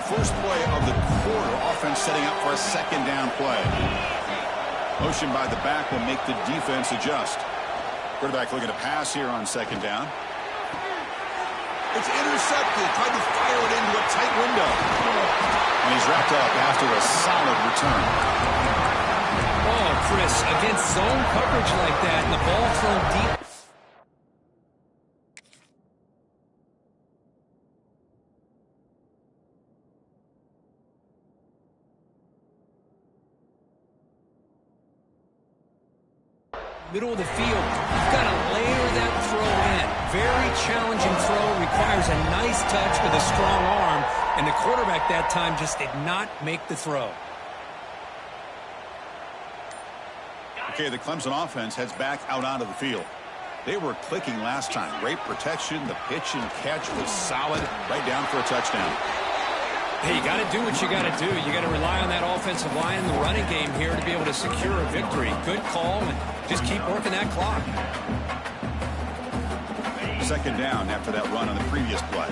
First play of the quarter. Offense setting up for a second down play. Motion by the back will make the defense adjust. Quarterback looking to pass here on second down. It's intercepted. Tried to fire it into a tight window. And he's wrapped up after a solid return. Oh, Chris, against zone coverage like that and the ball thrown deep. Middle of the field, you've got to layer that throw in. Very challenging throw, requires a nice touch with a strong arm, and the quarterback that time just did not make the throw. Okay, the Clemson offense heads back out onto the field. They were clicking last time. Great protection. The pitch and catch was solid. Right down for a touchdown. Hey, you got to do what you got to do. You got to rely on that offensive line, the running game here to be able to secure a victory. Good call, and just keep working that clock. Second down after that run on the previous play.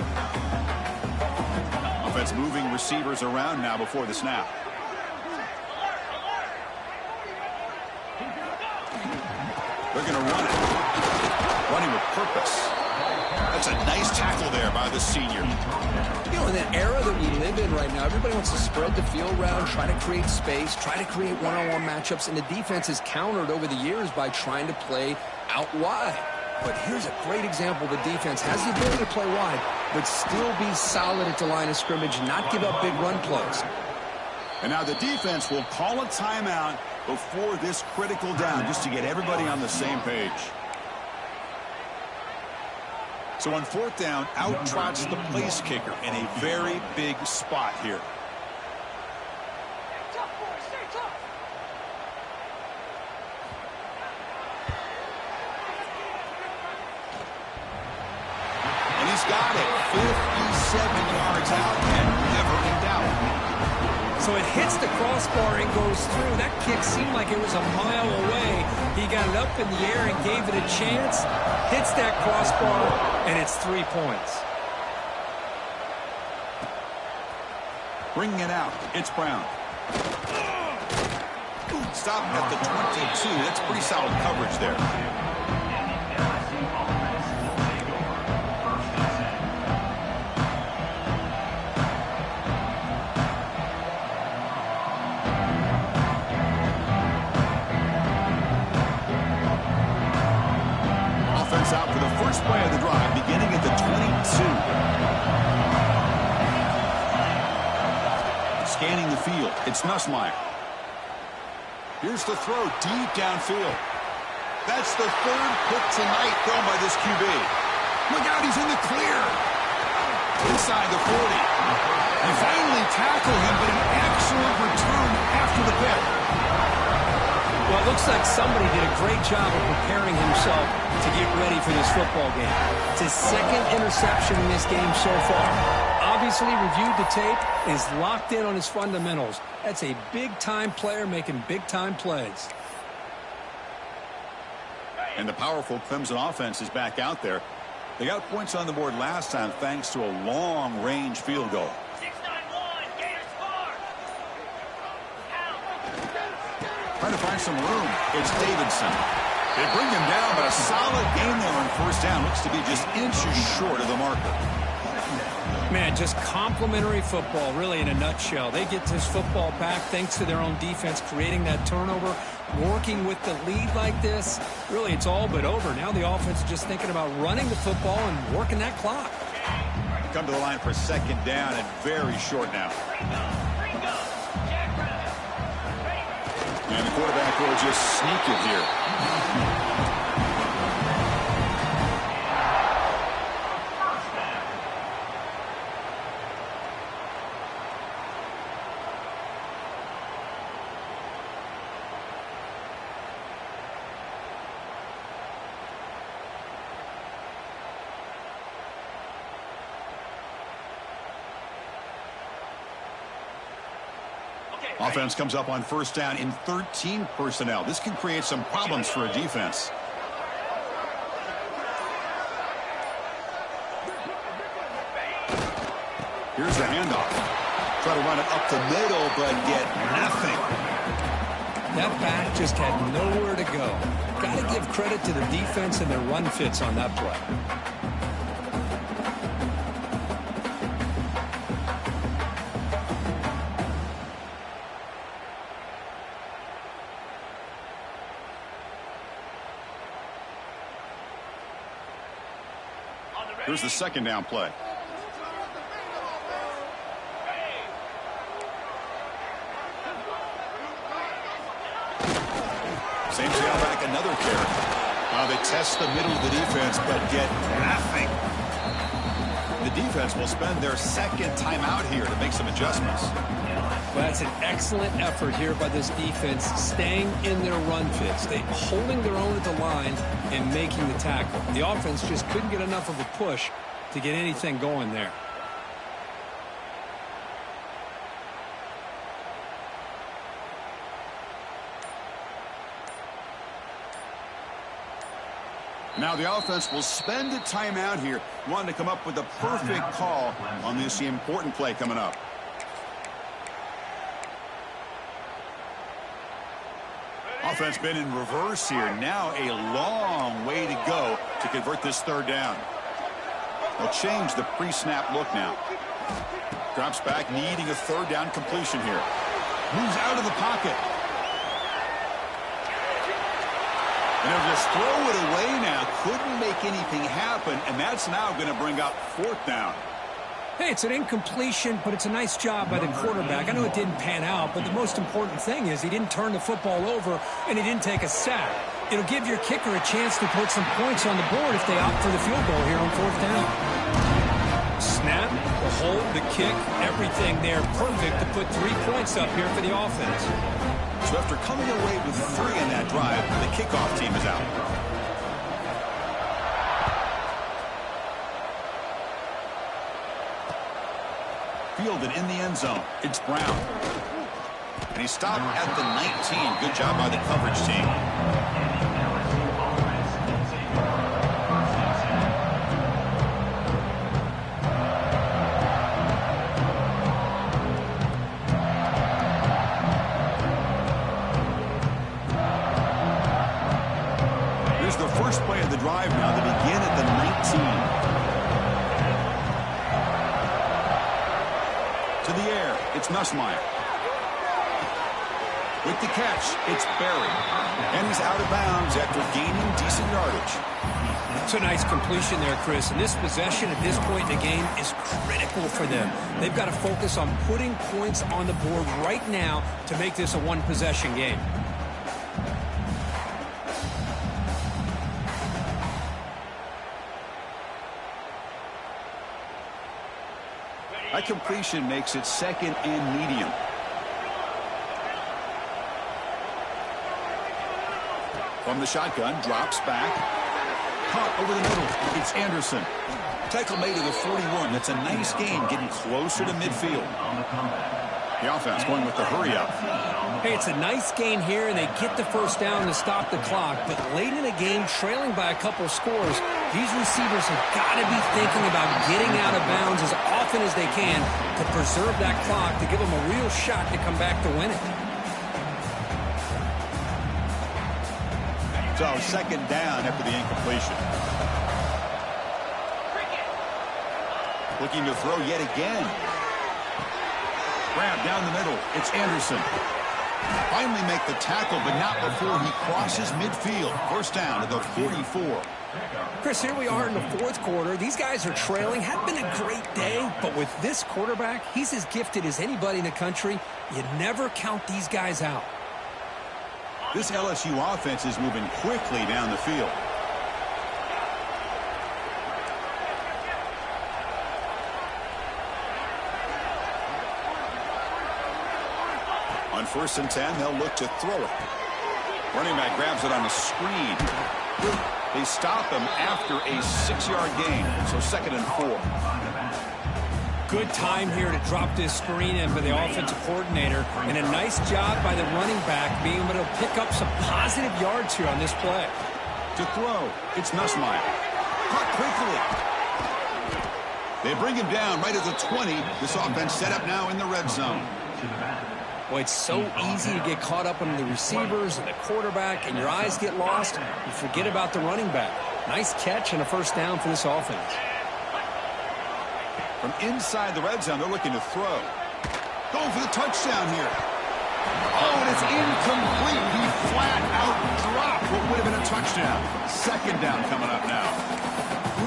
Offense moving receivers around now before the snap. They're going to run it. Running with purpose. That's a nice tackle there by the senior. You know, in that era that we live in right now, everybody wants to spread the field around, try to create space, try to create one-on-one matchups, and the defense is countered over the years by trying to play out wide. But here's a great example. The defense has the ability to play wide, but still be solid at the line of scrimmage, not give up big run plays. And now the defense will call a timeout before this critical down, just to get everybody on the same page. So on fourth down, out trots the place kicker in a very big spot here. And he's got it. 57 yards out and never in doubt. So it hits the crossbar and goes through. That kick seemed like it was a mile away. He got it up in the air and gave it a chance. Hits that crossbar, and it's 3 points. Bringing it out, it's Brown. Stop at the 22. That's pretty solid coverage there. Offense out for the first play of the drive, beginning at the 22. Scanning the field, it's Nussmeier. Here's the throw deep downfield. That's the third pick tonight thrown by this QB. Look out, he's in the clear. Inside the 40. They finally tackle him, but an excellent return after the pick. Well, it looks like somebody did a great job of preparing himself to get ready for this football game. It's his second interception in this game so far. Obviously reviewed the tape and is locked in on his fundamentals. That's a big-time player making big-time plays. And the powerful Clemson offense is back out there. They got points on the board last time thanks to a long-range field goal. 6-9-1, Gators score. Trying to find some room. It's Davidson. They bring him down, but a solid game there on first down. Looks to be just inches short of the marker. Man, just complimentary football, really, in a nutshell. They get this football back thanks to their own defense, creating that turnover, working with the lead like this. Really, it's all but over. Now the offense is just thinking about running the football and working that clock. Come to the line for second down and very short now. And the quarterback will just sneak it here. Offense comes up on first down in 13 personnel. This can create some problems for a defense. Here's the handoff. Try to run it up the middle, but get nothing. That back just had nowhere to go. Got to give credit to the defense and their run fits on that play. Here's the second down play. Same tailback, another carry. They test the middle of the defense, but get nothing. The defense will spend their second timeout here to make some adjustments. Well, that's an excellent effort here by this defense, staying in their run fits. They holding their own at the line and making the tackle. The offense just couldn't get enough of a push to get anything going there. Now the offense will spend a timeout here, wanting to come up with the perfect call on this important play coming up. Offense been in reverse here. Now a long way to go to convert this third down. They'll change the pre-snap look now. Drops back, needing a third down completion here. Moves out of the pocket. And they'll just throw it away now. Couldn't make anything happen, and that's now going to bring up fourth down. Hey, it's an incompletion, but it's a nice job by the quarterback. I know it didn't pan out, but the most important thing is he didn't turn the football over and he didn't take a sack. It'll give your kicker a chance to put some points on the board if they opt for the field goal here on fourth down. Snap, the hold, the kick, everything there perfect to put 3 points up here for the offense. So after coming away with 3 in that drive, the kickoff team is out. Fielded in the end zone. It's Brown. And he stopped at the 19. Good job by the coverage team. First play of the drive now to begin at the 19. To the air, it's Nussmeier. With the catch, it's Berry. And he's out of bounds after gaining decent yardage. It's a nice completion there, Chris. And this possession at this point in the game is critical for them. They've got to focus on putting points on the board right now to make this a one-possession game. That completion makes it second and medium. From the shotgun, drops back. Caught over the middle. It's Anderson. Tackle made to the 41. That's a nice gain, getting closer to midfield. The offense going with the hurry up. Hey, it's a nice gain here, and they get the first down to stop the clock. But late in the game, trailing by a couple scores, these receivers have got to be thinking about getting out of bounds as often as they can to preserve that clock, to give them a real shot to come back to win it. So, second down after the incompletion. Looking to throw yet again. Grab down the middle. It's Anderson. Finally make the tackle, but not before he crosses midfield. First down to the 44. Chris, here we are in the fourth quarter. These guys are trailing. Had been a great day, but with this quarterback, he's as gifted as anybody in the country. You never count these guys out. This LSU offense is moving quickly down the field. On 1st and 10, they'll look to throw it. Running back grabs it on the screen. They stop him after a 6-yard gain, so 2nd and 4. Good time here to drop this screen in for the offensive coordinator, and a nice job by the running back being able to pick up some positive yards here on this play. To throw, it's Nussmeier. Caught quickly. They bring him down right at the 20. This offense set up now in the red zone. Boy, it's so easy to get caught up on the receivers and the quarterback, and your eyes get lost. You forget about the running back. Nice catch and a first down for this offense. From inside the red zone, they're looking to throw. Going for the touchdown here. Oh, and it's incomplete. He flat out dropped what would have been a touchdown. 2nd down coming up now.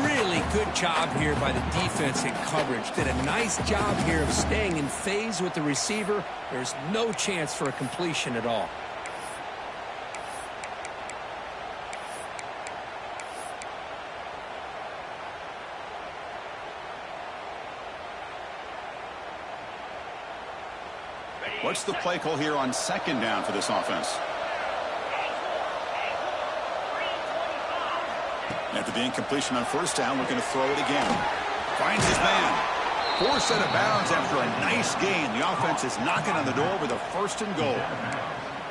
Really good job here by the defense in coverage. Did a nice job here of staying in phase with the receiver. There's no chance for a completion at all. What's the play call here on 2nd down for this offense? After the incompletion on 1st down, looking to throw it again. Finds his man. 4 set of bounds after a nice gain. The offense is knocking on the door with a 1st and goal.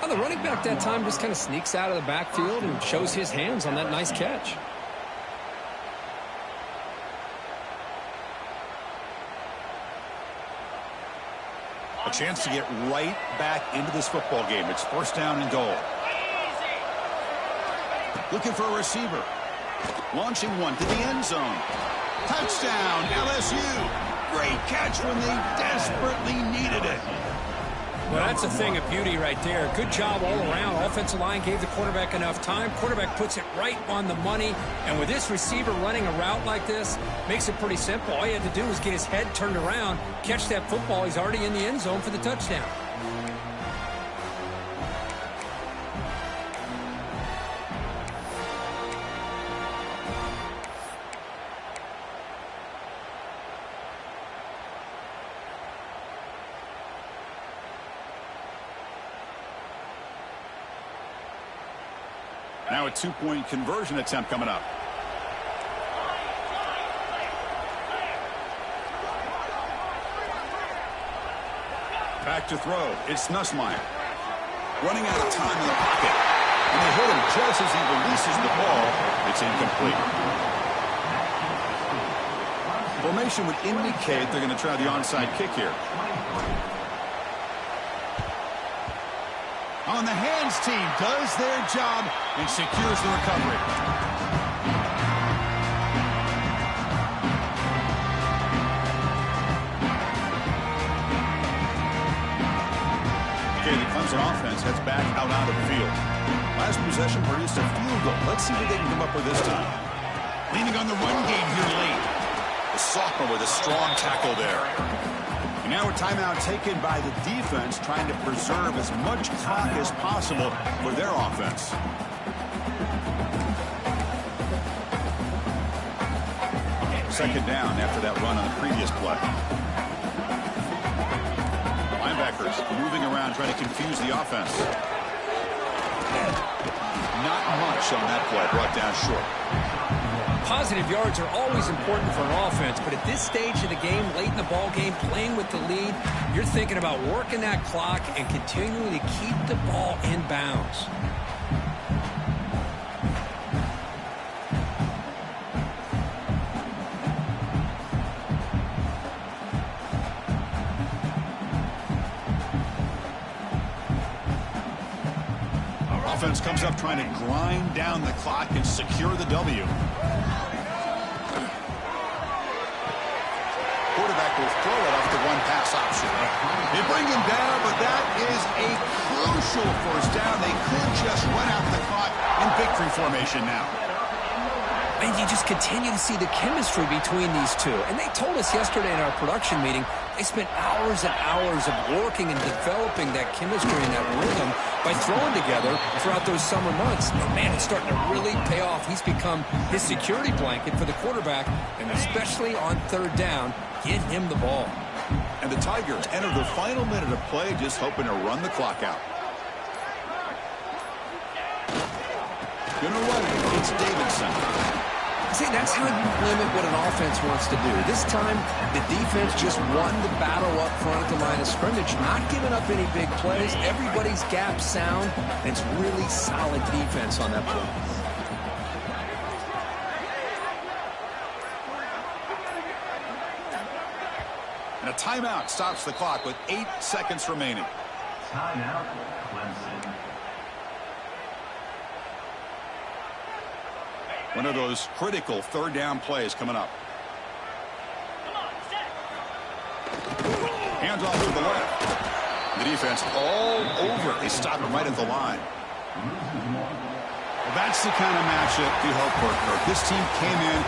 Well, the running back that time just kind of sneaks out of the backfield and shows his hands on that nice catch. A chance to get right back into this football game. It's 1st down and goal. Looking for a receiver. Launching one to the end zone. Touchdown, LSU. Great catch when they desperately needed it. Well, that's a thing of beauty right there. Good job all around. Offensive line gave the quarterback enough time. Quarterback puts it right on the money. And with this receiver running a route like this, makes it pretty simple. All you had to do was get his head turned around, catch that football. He's already in the end zone for the touchdown. Now a 2-point conversion attempt coming up. Back to throw. It's Nussmeier. Running out of time in the pocket. And they hit him just as he releases the ball. It's incomplete. Formation would indicate they're going to try the onside kick here. On the hands team does their job and secures the recovery. Clemson offense heads back out onto the field. Last possession produced a field goal. Let's see what they can come up with this time. Leaning on the run game here late. The sophomore with a strong tackle there. And now a timeout taken by the defense, trying to preserve as much clock as possible for their offense. Second down after that run on the previous play. Linebackers moving around, trying to confuse the offense. Not much on that play, brought down short. Positive yards are always important for an offense, but at this stage of the game, late in the ball game, playing with the lead, you're thinking about working that clock and continuing to keep the ball in bounds. Offense comes up trying to grind down the clock and secure the W. Quarterback will throw it off the one-pass option. They bring him down, but that is a crucial first down. They could just run out the clock in victory formation now. And you just continue to see the chemistry between these two. And they told us yesterday in our production meeting, they spent hours and hours of working and developing that chemistry and that rhythm by throwing together throughout those summer months. And man, it's starting to really pay off. He's become his security blanket for the quarterback, and especially on third down, get him the ball. And the Tigers enter the final minute of play, just hoping to run the clock out. Gonna run it. It's Davidson. See, that's how you limit what an offense wants to do. This time, the defense just won the battle up front at the line of scrimmage, not giving up any big plays. Everybody's gap sound, and it's really solid defense on that play. And a timeout stops the clock with 8 seconds remaining. Timeout, Clemson. One of those critical third down plays coming up. Come on, set. Hands off to the left. The defense all over it. They stop him right at the line. Well, that's the kind of matchup you hope for, Kirk. This team came in